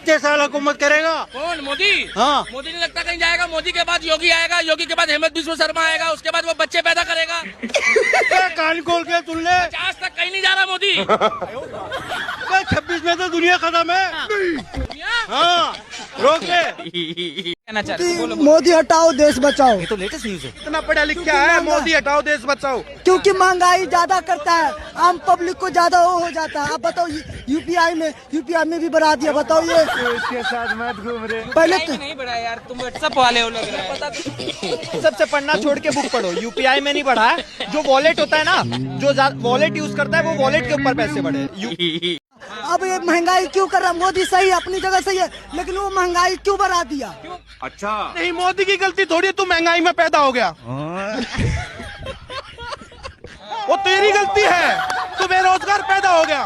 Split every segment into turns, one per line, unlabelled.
कितने साल हुकूमत करेगा?
कौन? मोदी?
हाँ।
मोदी नहीं लगता कहीं जाएगा। मोदी के बाद योगी आएगा, योगी के बाद हेमंत बिस्वा शर्मा आएगा, उसके बाद वो बच्चे पैदा करेगा।
कान खोल के सुन ले,
आज तक कहीं नहीं जा रहा मोदी।
26 में तो दुनिया खत्म है। हाँ, रोक ले।
मोदी हटाओ देश बचाओ।
ये तो लेटेस्ट न्यूज है।
इतना पढ़ा लिखा है, मोदी हटाओ देश बचाओ।
क्योंकि महंगाई ज्यादा करता है, आम पब्लिक को ज्यादा वो हो जाता है। अब बताओ यूपीआई में भी बढ़ा दिया। बताओ ये
इसके साथ मत घूम रहे।
पहले तो
नहीं बढ़ा यार, तुम व्हाट्सएप वाले हो लग रहा है।
सबसे पढ़ना छोड़ के बुक पढ़ो। यूपीआई में नहीं बढ़ा है, जो वॉलेट होता है ना, जो वॉलेट यूज करता है वो वॉलेट के ऊपर पैसे बढ़े।
अब ये महंगाई क्यों कर रहा? मोदी सही अपनी जगह सही है, लेकिन वो महंगाई क्यों बढ़ा दिया?
अच्छा, नहीं मोदी की गलती थोड़ी, तू महंगाई में पैदा हो गया। वो तेरी गलती है, तू बेरोजगार पैदा हो गया।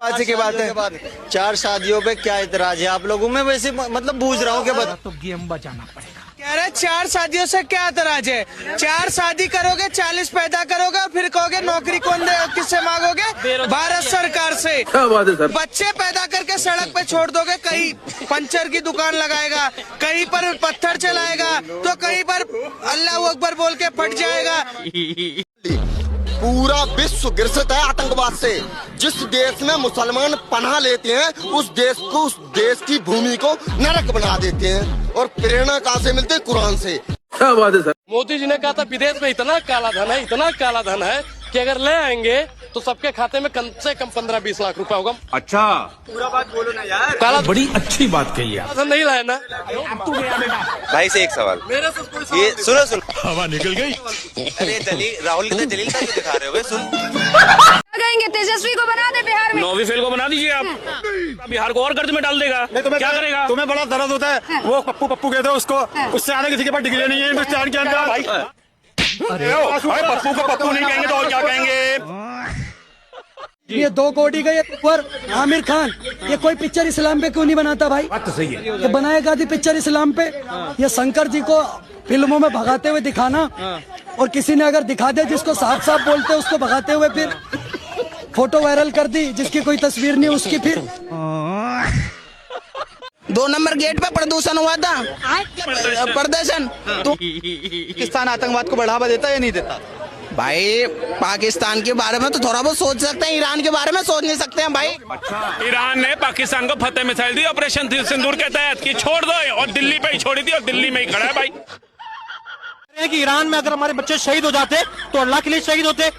बात की बात है, 4 शादियों पे क्या इतराज है आप लोगों में? वैसे मतलब बूझ रहा हूँ कि
तो गेम बजाना पड़ेगा।
कह रहे 4 शादियों से क्या एतराज है? 4 शादी करोगे, 40 पैदा करोगे और फिर कहोगे नौकरी कौन दे, किससे मांगोगे? भारत सरकार से।
क्या बात है सर?
बच्चे पैदा करके सड़क पे छोड़ दोगे, कहीं पंचर की दुकान लगाएगा, कहीं पर पत्थर चलाएगा, तो कहीं पर अल्लाह अकबर बोल के फट जाएगा।
पूरा विश्व ग्रसित है आतंकवाद से। जिस देश में मुसलमान पनाह लेते हैं, उस देश की भूमि को नरक बना देते हैं। और प्रेरणा कहाँ से मिलते हैं? कुरान से।
क्या बात है सर?
मोदी जी ने कहा था विदेश में इतना काला धन है, इतना काला धन है कि अगर ले आएंगे तो सबके खाते में कम से कम 15-20 लाख रुपए होगा।
अच्छा,
पूरा बात बोलो ना यार।
काला
बड़ी अच्छी बात कही है।
धन नहीं लाया ना।
भाई से एक सवाल,
मेरे से कोई
ये सुनो
हवा निकल गई।
अरे राहुल की जलीलता क्यों दिखा रहे हो? सुन,
कहेंगे तेजस्वी को बना दे बिहार में।
9वीं फेल को बना दीजिए आप, बिहार को और कर्ज में डाल देगा। क्या करेगा?
तुम्हें बड़ा दर्द होता है, वो पप्पू कहते हैं उसको, उससे आने किसी के पास डिग्री नहीं है हिंदुस्तान के अंदर। पप्पू को पप्पू नहीं कहेंगे तो और क्या कहेंगे?
ये 2 कोटी का ये ऊपर आमिर खान, ये कोई पिक्चर इस्लाम पे क्यों नहीं बनाता भाई?
बात तो सही है।
ये बनाएगा थी पिक्चर इस्लाम पे। ये शंकर जी को फिल्मों में भगाते हुए दिखाना, और किसी ने अगर दिखा दे जिसको साफ साफ बोलते उसको भगाते हुए, फिर फोटो वायरल कर दी जिसकी कोई तस्वीर नहीं उसकी, फिर
2 नंबर गेट पे प्रदूषण हुआ था। प्रदर्शन तो
पाकिस्तान आतंकवाद को बढ़ावा देता है या नहीं देता?
भाई पाकिस्तान के बारे में तो थोड़ा बहुत सोच सकते हैं, ईरान के बारे में सोच नहीं सकते हैं भाई।
ईरान ने पाकिस्तान को फतेह मिसाइल दी ऑपरेशन सिंदूर के तहत कि छोड़ दो, और दिल्ली पे ही छोड़ी थी और दिल्ली में ही खड़ा है भाई।
कि ईरान में अगर हमारे बच्चे शहीद हो जाते तो अल्लाह के लिए शहीद होते।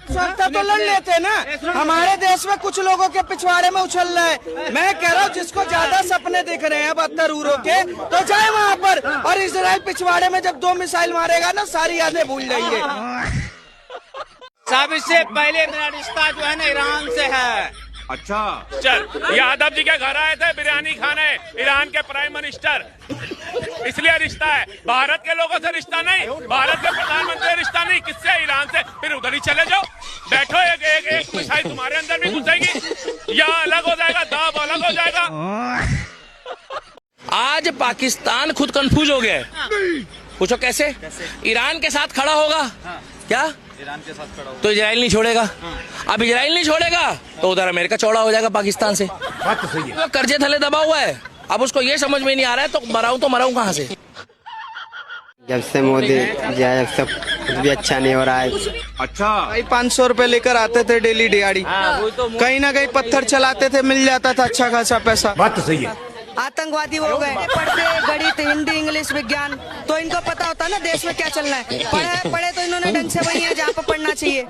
सत्ता तो लड़ लेते ना। हमारे देश में कुछ लोगों के पिछवाड़े में उछल रहा है। मैं कह रहा हूँ जिसको ज्यादा सपने दिख रहे हैं 72 यूरो के, तो जाए वहाँ पर, और इजराइल पिछवाड़े में जब 2 मिसाइल मारेगा ना, सारी यादें भूल जाइए। सबसे पहले मेरा रिश्ता जो है ना ईरान से है।
अच्छा,
चल, यादव जी के घर आए थे बिरयानी खाने, ईरान के प्राइम मिनिस्टर, इसलिए रिश्ता है। भारत के लोगों से रिश्ता नहीं, भारत के प्रधानमंत्री रिश्ता नहीं, किससे? ईरान से। फिर उधर ही चले जाओ, बैठो, एक मिसाइल तुम्हारे अंदर भी घुसेगी, या अलग हो जाएगा, दाब अलग हो जाएगा। आज पाकिस्तान खुद कंफ्यूज हो गया है। पूछो कैसे? ईरान के साथ खड़ा होगा क्या? ईरान के साथ खड़ा होगा तो इजराइल नहीं छोड़ेगा। अब इजराइल नहीं छोड़ेगा तो उधर अमेरिका चौड़ा हो जाएगा पाकिस्तान से।
बात तो सही है।
तो कर्जे थले दबा हुआ है, अब उसको ये समझ में नहीं आ रहा है, तो मराऊं कहाँ से?
जब से मोदी जब सब कुछ भी अच्छा नहीं हो रहा है।
अच्छा
भाई 500 रुपए लेकर आते थे डेली दिहाड़ी, कहीं ना कहीं पत्थर चलाते थे, मिल जाता था अच्छा खासा पैसा।
बात तो सही है।
आतंकवादी हो गए, पढ़ते गणित हिंदी इंग्लिश विज्ञान, तो इनको पता होता ना देश में क्या चलना है। पढ़े तो इन्होंने ढंग से वही है जहाँ पर पढ़ना चाहिए।